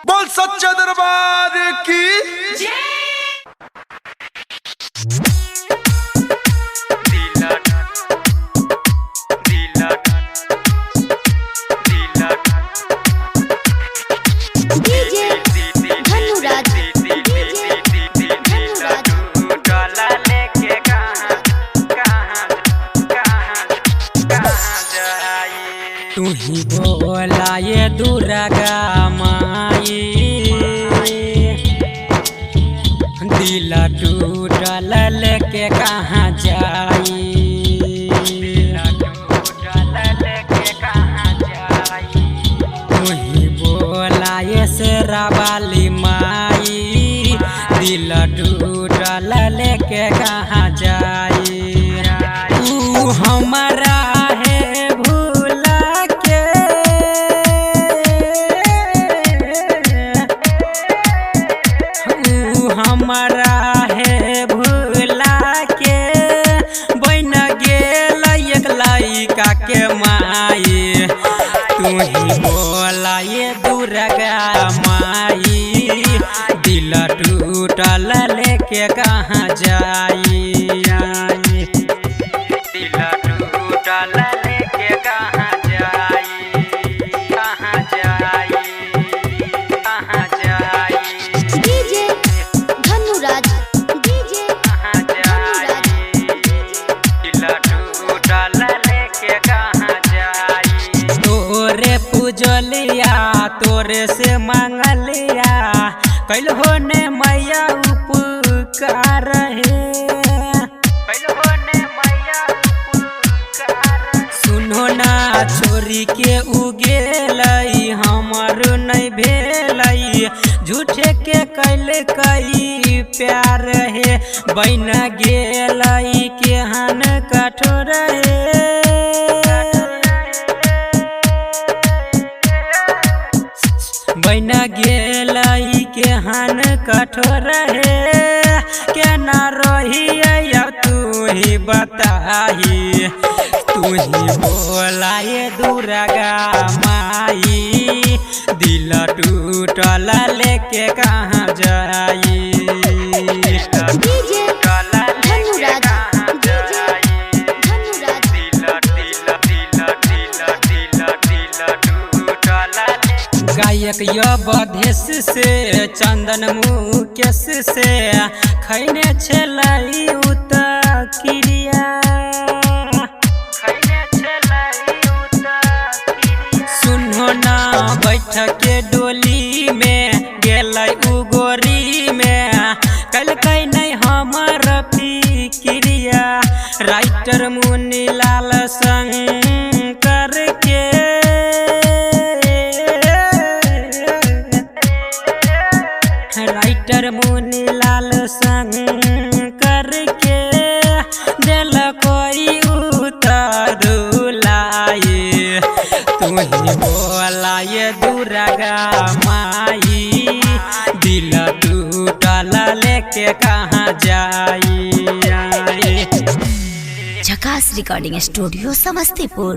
बोल सच्चा दरबार की तू ही बोला ये दुर्गा माई, दिल टूटल लेके कहाँ जाई। तू ही बोला ये शेरा वाली माई, दिल टूटल लेके कहाँ जाई। तू हमारा हमारा है भूला के बन गेल एक लइका के माई। तू ही बोला ये दुर्गा माई, दिल टूटल लेके कहाँ जाई। दिल टूटल लेके कहाँ जाई, कहाँ जाई, कहाँ जाई। पूजलिया तोरे से मांगलिया कैल होने मैया उपकार है, सुनो ना छोरी के उगेलई हमर नहीं भेलई, झूठे के कैल कई प्यार है बन गेलई केहन कठोर है। बन गेलई केहन कठोर है, केना रही तू ही बताही। तू ही बोला ये दुर्गा माई, दिल टूटल लेके कहाँ जाई। गायक बधेश से चंदन मुकेश से खैने छलई उत क्रिया, सुनो ना बैठ के डोली में गेलई उगोरी में कल कई नहीं हमर फिक्रिया। राइटर मुनीलाल शंकर के राइटर मुनीलाल शंकर के दिल कोई उतरुलाए। तू ही बोला ये दुर्गा माई, दिल टूटल लेके कहाँ जाई। झकास रिकॉर्डिंग स्टूडियो समस्तीपुर।